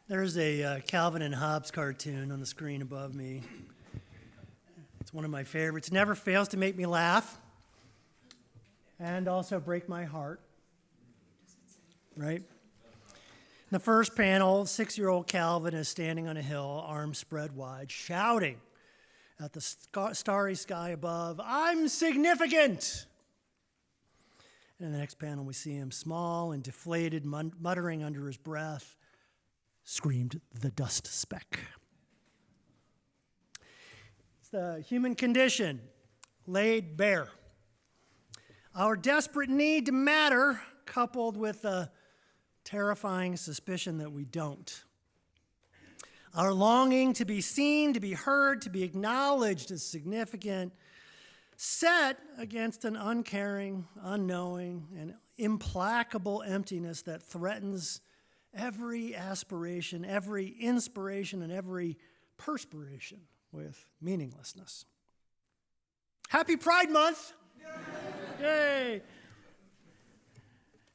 There's a Calvin and Hobbes cartoon on the screen above me. It's one of my favorites. It never fails to make me laugh and also break my heart, right? In the first panel, 6-year-old Calvin is standing on a hill, arms spread wide, shouting at the starry sky above, "I'm significant!" And in the next panel, we see him small and deflated, muttering under his breath, "Screamed the dust speck." It's the human condition laid bare. Our desperate need to matter, coupled with the terrifying suspicion that we don't. Our longing to be seen, to be heard, to be acknowledged as significant, set against an uncaring, unknowing, and implacable emptiness that threatens every aspiration, every inspiration, and every perspiration with meaninglessness. Happy Pride Month! Yay!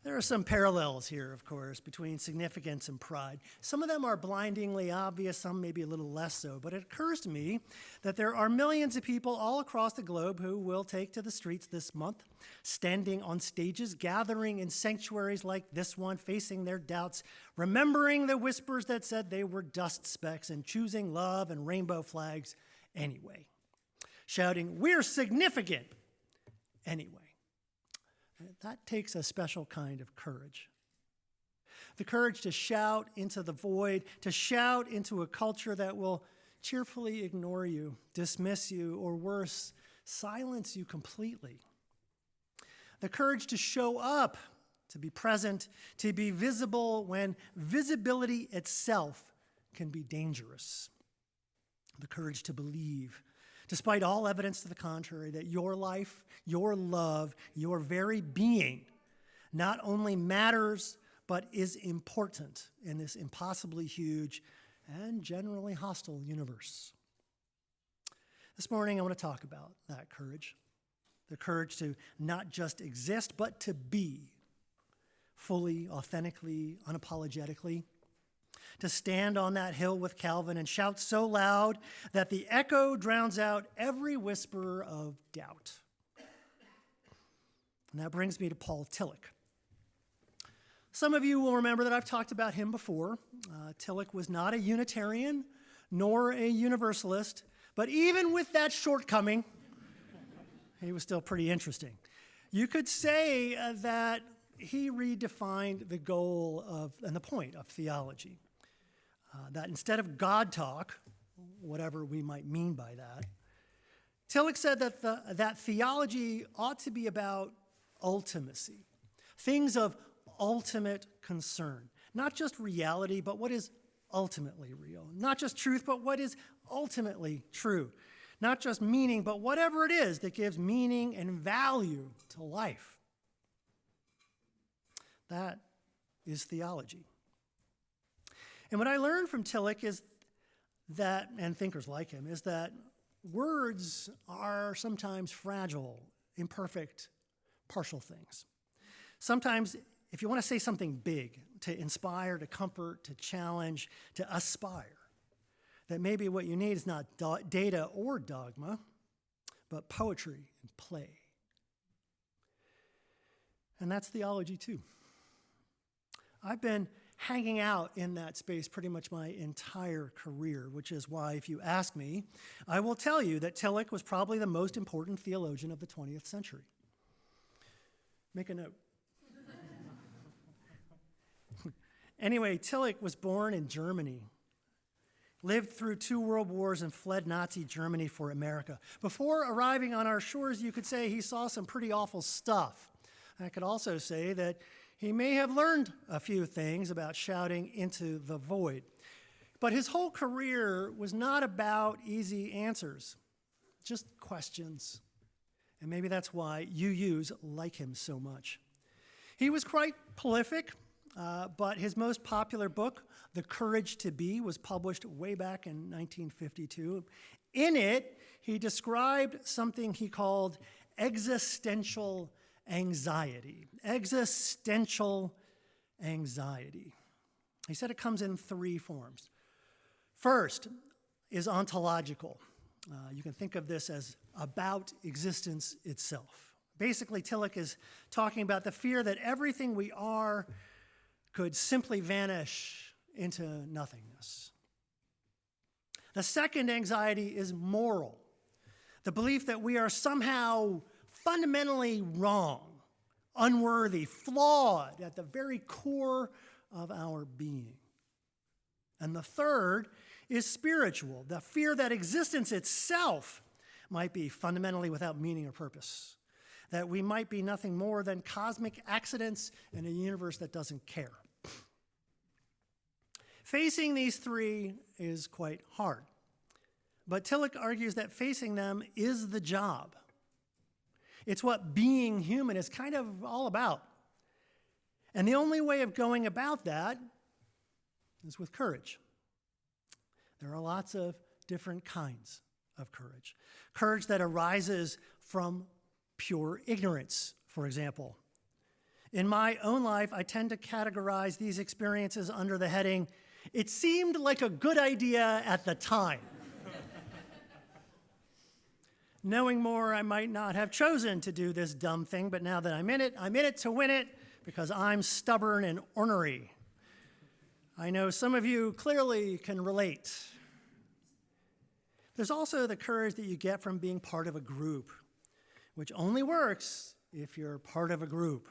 There are some parallels here, of course, between significance and pride. Some of them are blindingly obvious, some maybe a little less so, but it occurs to me that there are millions of people all across the globe who will take to the streets this month, standing on stages, gathering in sanctuaries like this one, facing their doubts, remembering the whispers that said they were dust specks, and choosing love and rainbow flags anyway, shouting, "We're significant!" anyway. That takes a special kind of courage. The courage to shout into the void, to shout into a culture that will cheerfully ignore you, dismiss you, or worse, silence you completely. The courage to show up, to be present, to be visible when visibility itself can be dangerous. The courage to believe, despite all evidence to the contrary, that your life, your love, your very being not only matters, but is important in this impossibly huge and generally hostile universe. This morning, I want to talk about that courage, the courage to not just exist, but to be fully, authentically, unapologetically, to stand on that hill with Calvin and shout so loud that the echo drowns out every whisper of doubt. And that brings me to Paul Tillich. Some of you will remember that I've talked about him before. Tillich was not a Unitarian nor a Universalist, but even with that shortcoming, he was still pretty interesting. You could say that he redefined the goal of and the point of theology. That instead of God talk, whatever we might mean by that, Tillich said that that theology ought to be about ultimacy, things of ultimate concern, not just reality, but what is ultimately real, not just truth, but what is ultimately true, not just meaning, but whatever it is that gives meaning and value to life. That is theology. And what I learned from Tillich is that, and thinkers like him, is that words are sometimes fragile, imperfect, partial things. Sometimes, if you want to say something big, to inspire, to comfort, to challenge, to aspire, that maybe what you need is not data or dogma, but poetry and play. And that's theology too. I've been hanging out in that space pretty much my entire career, which is why, if you ask me, I will tell you that Tillich was probably the most important theologian of the 20th century. Make a note. Anyway, Tillich was born in Germany, lived through 2 world wars, and fled Nazi Germany for America. Before arriving on our shores, you could say he saw some pretty awful stuff. I could also say that he may have learned a few things about shouting into the void. But his whole career was not about easy answers, just questions. And maybe that's why UUs like him so much. He was quite prolific, but his most popular book, The Courage to Be, was published way back in 1952. In it, he described something he called existential anxiety. Existential anxiety. He said it comes in three forms. First is ontological. You can think of this as about existence itself. Basically, Tillich is talking about the fear that everything we are could simply vanish into nothingness. The second anxiety is moral. The belief that we are somehow fundamentally wrong, unworthy, flawed at the very core of our being. And the third is spiritual, the fear that existence itself might be fundamentally without meaning or purpose, that we might be nothing more than cosmic accidents in a universe that doesn't care. Facing these three is quite hard, but Tillich argues that facing them is the job. It's what being human is kind of all about. And the only way of going about that is with courage. There are lots of different kinds of courage. Courage that arises from pure ignorance, for example. In my own life, I tend to categorize these experiences under the heading, "It seemed like a good idea at the time." Knowing more, I might not have chosen to do this dumb thing, but now that I'm in it to win it because I'm stubborn and ornery. I know some of you clearly can relate. There's also the courage that you get from being part of a group, which only works if you're part of a group.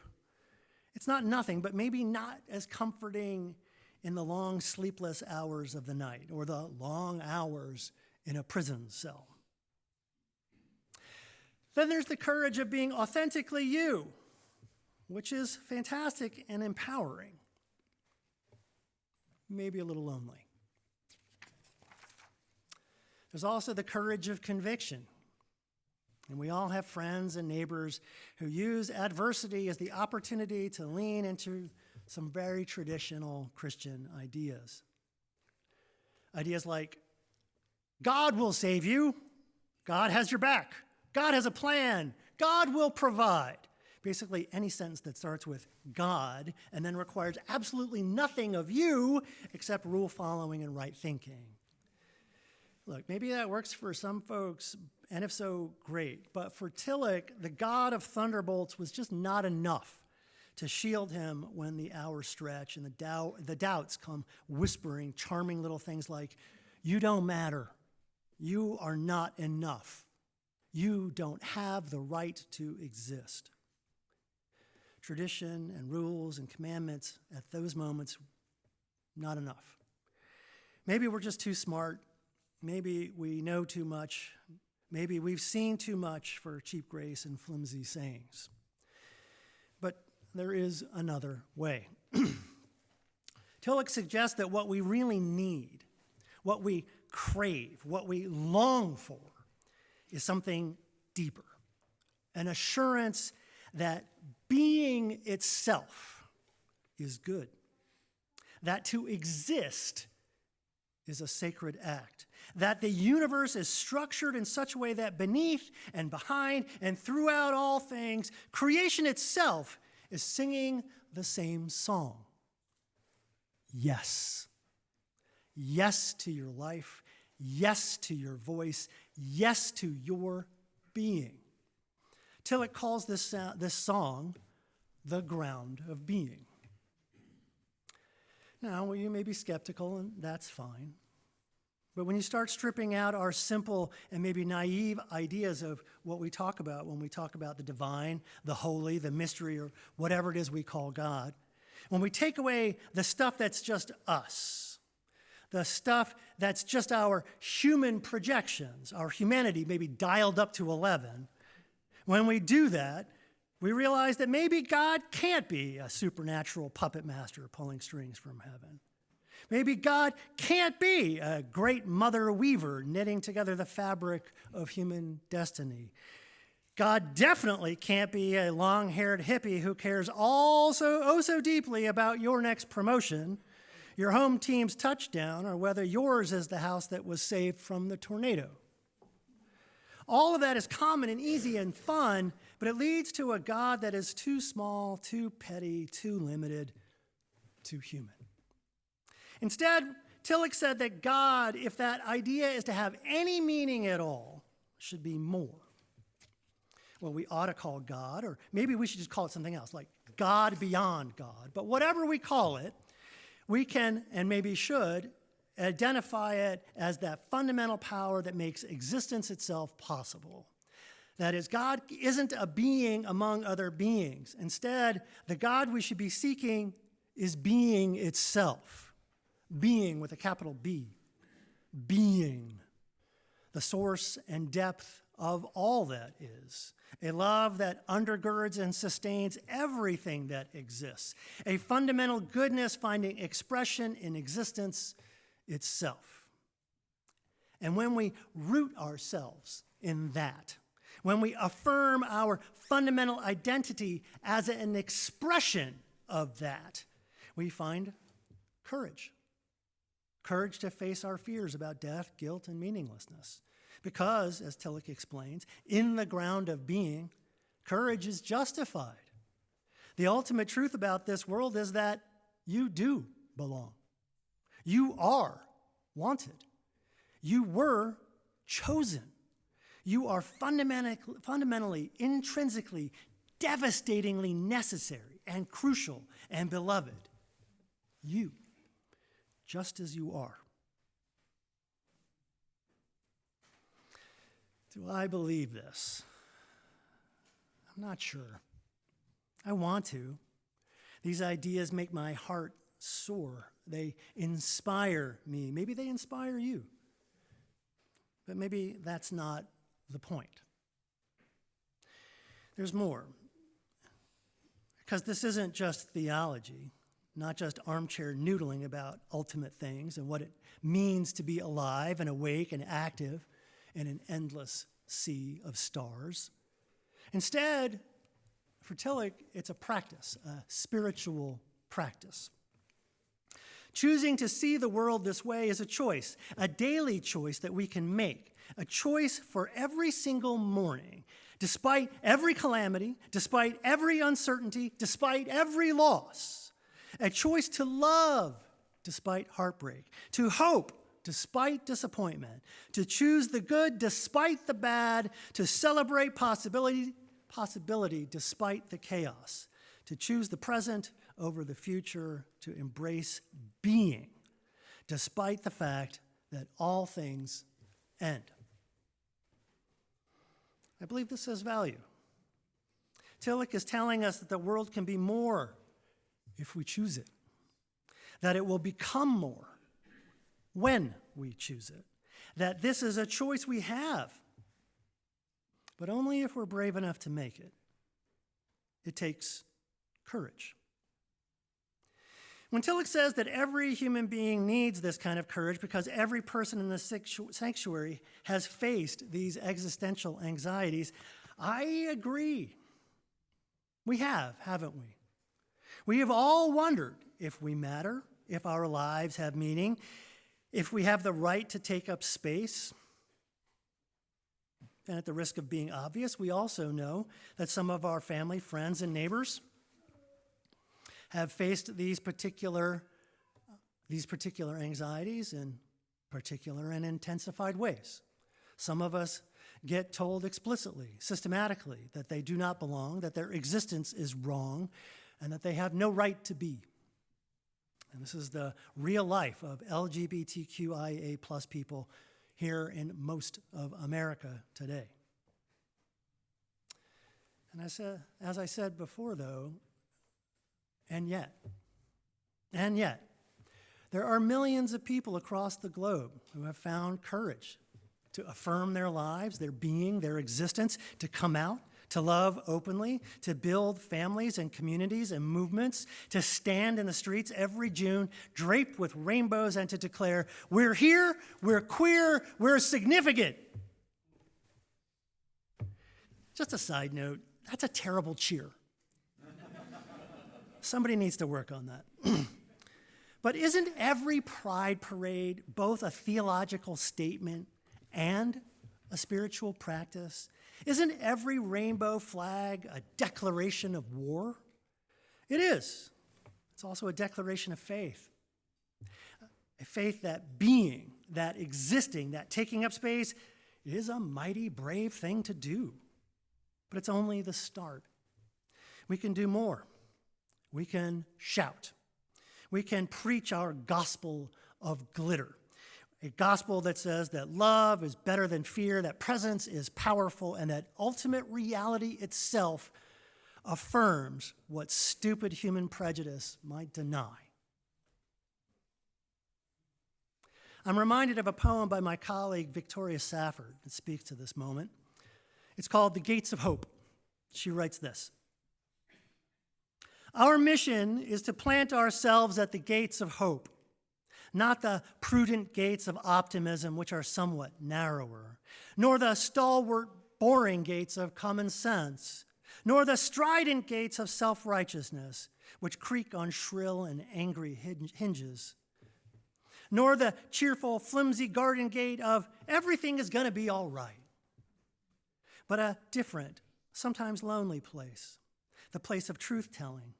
It's not nothing, but maybe not as comforting in the long sleepless hours of the night or the long hours in a prison cell. Then there's the courage of being authentically you, which is fantastic and empowering. Maybe a little lonely. There's also the courage of conviction. And we all have friends and neighbors who use adversity as the opportunity to lean into some very traditional Christian ideas. Ideas like, God will save you. God has your back. God has a plan. God will provide. Basically, any sentence that starts with God and then requires absolutely nothing of you except rule following and right thinking. Look, maybe that works for some folks, and if so, great. But for Tillich, the God of thunderbolts was just not enough to shield him when the hours stretch and the doubts come whispering charming little things like, you don't matter. You are not enough. You don't have the right to exist. Tradition and rules and commandments at those moments, not enough. Maybe we're just too smart. Maybe we know too much. Maybe we've seen too much for cheap grace and flimsy sayings. But there is another way. Tillich suggests that what we really need, what we crave, what we long for, is something deeper, an assurance that being itself is good, that to exist is a sacred act, that the universe is structured in such a way that beneath and behind and throughout all things, creation itself is singing the same song. Yes. Yes to your life. Yes to your voice. Yes to your being. Tillich calls this song the ground of being. Now, well, you may be skeptical, and that's fine. But when you start stripping out our simple and maybe naive ideas of what we talk about when we talk about the divine, the holy, the mystery, or whatever it is we call God, when we take away the stuff that's just us, the stuff that's just our human projections, our humanity maybe dialed up to 11, when we do that, we realize that maybe God can't be a supernatural puppet master pulling strings from heaven. Maybe God can't be a great mother weaver knitting together the fabric of human destiny. God definitely can't be a long-haired hippie who cares so deeply about your next promotion, your home team's touchdown, or whether yours is the house that was saved from the tornado. All of that is common and easy and fun, but it leads to a God that is too small, too petty, too limited, too human. Instead, Tillich said that God, if that idea is to have any meaning at all, should be more. Well, we ought to call God, or maybe we should just call it something else, like God beyond God. But whatever we call it, we can, and maybe should, identify it as that fundamental power that makes existence itself possible. That is, God isn't a being among other beings. Instead, the God we should be seeking is being itself. Being with a capital B. Being. The source and depth of all that is. A love that undergirds and sustains everything that exists. A fundamental goodness finding expression in existence itself. And when we root ourselves in that, when we affirm our fundamental identity as an expression of that, we find courage. Courage to face our fears about death, guilt, and meaninglessness. Because, as Tillich explains, in the ground of being, courage is justified. The ultimate truth about this world is that you do belong. You are wanted. You were chosen. You are fundamentally, intrinsically, devastatingly necessary and crucial and beloved. You, just as you are. Do I believe this? I'm not sure. I want to. These ideas make my heart soar. They inspire me. Maybe they inspire you. But maybe that's not the point. There's more. Because this isn't just theology, not just armchair noodling about ultimate things and what it means to be alive and awake and active in an endless sea of stars. Instead, for Tillich, it's a practice, a spiritual practice. Choosing to see the world this way is a choice, a daily choice that we can make, a choice for every single morning, despite every calamity, despite every uncertainty, despite every loss, a choice to love despite heartbreak, to hope despite disappointment, to choose the good despite the bad, to celebrate possibility despite the chaos, to choose the present over the future, to embrace being despite the fact that all things end. I believe this has value. Tillich is telling us that the world can be more if we choose it, that it will become more when we choose it, that this is a choice we have, but only if we're brave enough to make it. It takes courage. When Tillich says that every human being needs this kind of courage because every person in the sanctuary has faced these existential anxieties, I agree. We have, haven't we? We have all wondered if we matter, if our lives have meaning, if we have the right to take up space. And at the risk of being obvious, we also know that some of our family, friends, and neighbors have faced these particular anxieties in particular and intensified ways. Some of us get told explicitly, systematically, that they do not belong, that their existence is wrong, and that they have no right to be. And this is the real life of LGBTQIA+ people here in most of America today. And as I said before, though, and yet, there are millions of people across the globe who have found courage to affirm their lives, their being, their existence, to come out, to love openly, to build families and communities and movements, to stand in the streets every June draped with rainbows and to declare, we're here, we're queer, we're significant. Just a side note, that's a terrible cheer. Somebody needs to work on that. But isn't every pride parade both a theological statement and a spiritual practice? Isn't every rainbow flag a declaration of war? It is. It's also a declaration of faith. faith that being, that existing, that taking up space is a mighty brave thing to do. But it's only the start. We can do more. We can shout. We can preach our gospel of glitter. A gospel that says that love is better than fear, that presence is powerful, and that ultimate reality itself affirms what stupid human prejudice might deny. I'm reminded of a poem by my colleague Victoria Safford that speaks to this moment. It's called The Gates of Hope. She writes this: "Our mission is to plant ourselves at the gates of hope, not the prudent gates of optimism, which are somewhat narrower, nor the stalwart, boring gates of common sense, nor the strident gates of self-righteousness, which creak on shrill and angry hinges, nor the cheerful, flimsy garden gate of everything is going to be all right, but a different, sometimes lonely place, the place of truth-telling,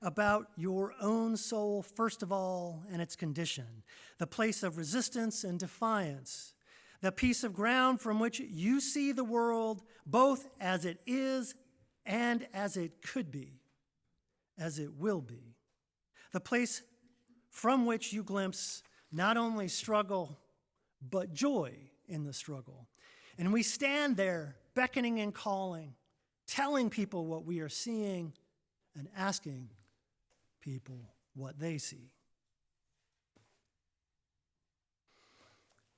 about your own soul first of all and its condition, the place of resistance and defiance, the piece of ground from which you see the world both as it is and as it could be, as it will be, the place from which you glimpse not only struggle, but joy in the struggle. And we stand there beckoning and calling, telling people what we are seeing and asking people what they see."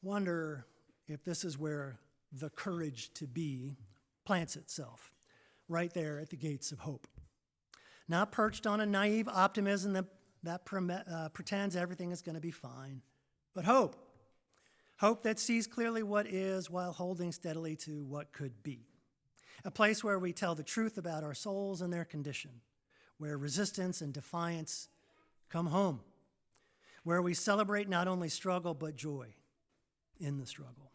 Wonder if this is where the courage to be plants itself, right there at the gates of hope. Not perched on a naive optimism that pretends everything is going to be fine, but hope. Hope that sees clearly what is while holding steadily to what could be. A place where we tell the truth about our souls and their condition, where resistance and defiance come home, where we celebrate not only struggle but joy in the struggle.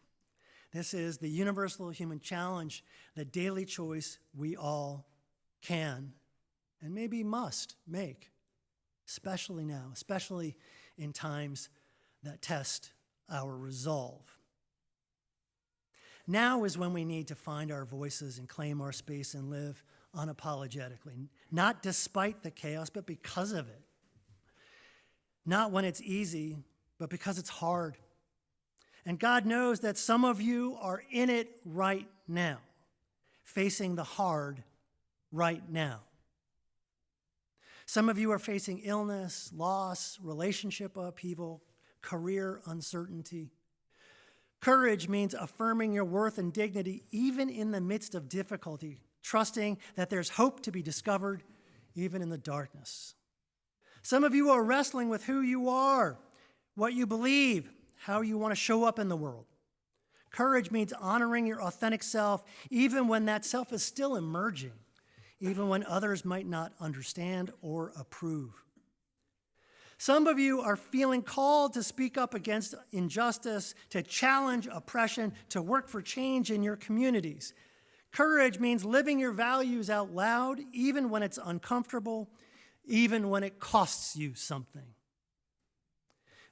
This is the universal human challenge, the daily choice we all can and maybe must make, especially now, especially in times that test our resolve. Now is when we need to find our voices and claim our space and live unapologetically, not despite the chaos, but because of it. Not when it's easy, but because it's hard. And God knows that some of you are in it right now, facing the hard right now. Some of you are facing illness, loss, relationship upheaval, career uncertainty. Courage means affirming your worth and dignity even in the midst of difficulty, trusting that there's hope to be discovered even in the darkness. Some of you are wrestling with who you are, what you believe, how you want to show up in the world. Courage means honoring your authentic self even when that self is still emerging, even when others might not understand or approve. Some of you are feeling called to speak up against injustice, to challenge oppression, to work for change in your communities. Courage means living your values out loud, even when it's uncomfortable, even when it costs you something.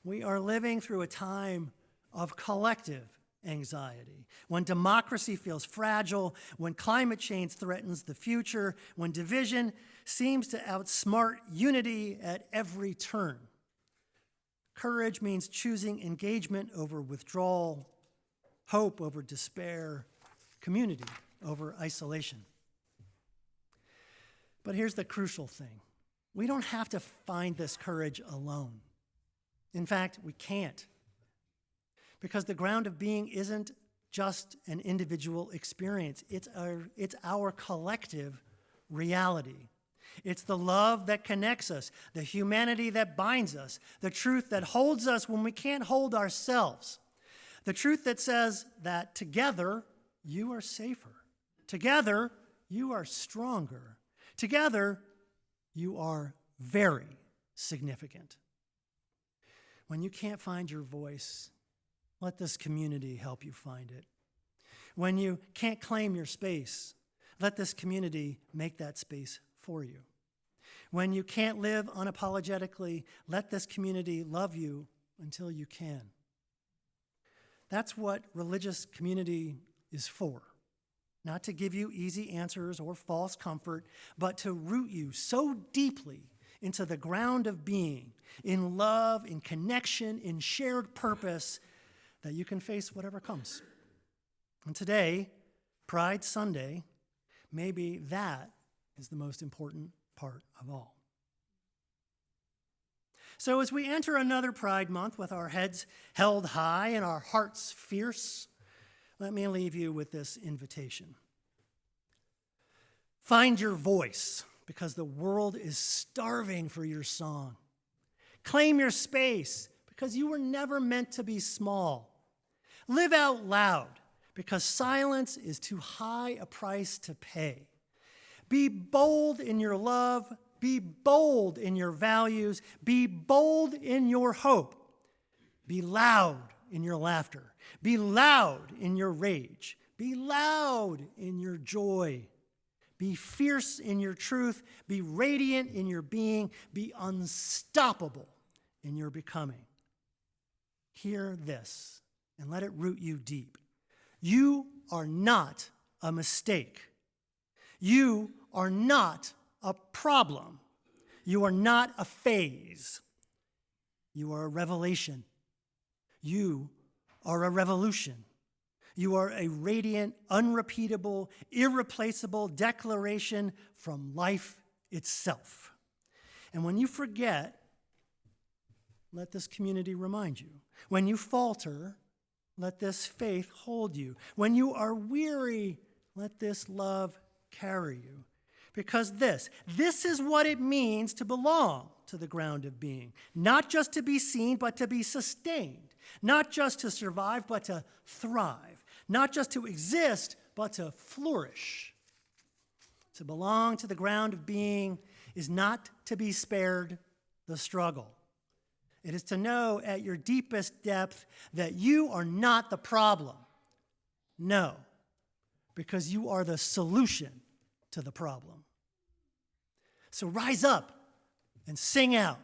We are living through a time of collective anxiety, when democracy feels fragile, when climate change threatens the future, when division seems to outsmart unity at every turn. Courage means choosing engagement over withdrawal, hope over despair, community over isolation. But here's the crucial thing. We don't have to find this courage alone. In fact, we can't. Because the ground of being isn't just an individual experience. It's our collective reality. It's the love that connects us, the humanity that binds us, the truth that holds us when we can't hold ourselves, the truth that says that together you are safer, together you are stronger, together you are very significant. When you can't find your voice, let this community help you find it. When you can't claim your space, let this community make that space for you. When you can't live unapologetically, let this community love you until you can. That's what religious community is for. Not to give you easy answers or false comfort, but to root you so deeply into the ground of being, in love, in connection, in shared purpose, that you can face whatever comes. And today, Pride Sunday, maybe that is the most important part of all. So as we enter another Pride Month with our heads held high and our hearts fierce, let me leave you with this invitation. Find your voice, because the world is starving for your song. Claim your space, because you were never meant to be small. Live out loud, because silence is too high a price to pay. Be bold in your love. Be bold in your values. Be bold in your hope. Be loud in your laughter. Be loud in your rage. Be loud in your joy. Be fierce in your truth. Be radiant in your being. Be unstoppable in your becoming. Hear this and let it root you deep. You are not a mistake. You are not a problem. You are not a phase. You are a revelation. You are a revolution. You are a radiant, unrepeatable, irreplaceable declaration from life itself. And when you forget, let this community remind you. When you falter, let this faith hold you. When you are weary, let this love carry you. Because this is what it means to belong to the ground of being. Not just to be seen, but to be sustained. Not just to survive, but to thrive. Not just to exist, but to flourish. To belong to the ground of being is not to be spared the struggle. It is to know at your deepest depth that you are not the problem. No, because you are the solution to the problem. So rise up and sing out.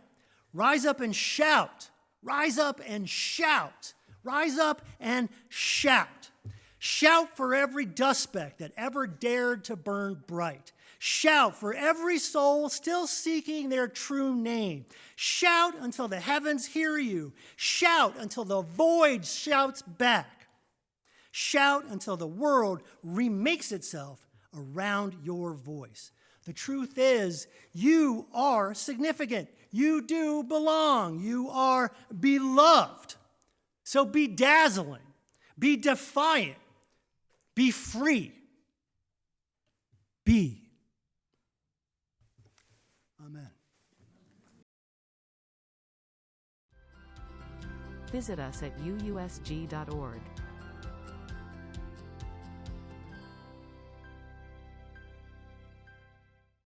Rise up and shout. Rise up and shout. Rise up and shout. Shout for every dust speck that ever dared to burn bright. Shout for every soul still seeking their true name. Shout until the heavens hear you. Shout until the void shouts back. Shout until the world remakes itself around your voice. The truth is, you are significant. You do belong. You are beloved. So be dazzling. Be defiant. Be free. Be. Amen. Visit us at uusg.org.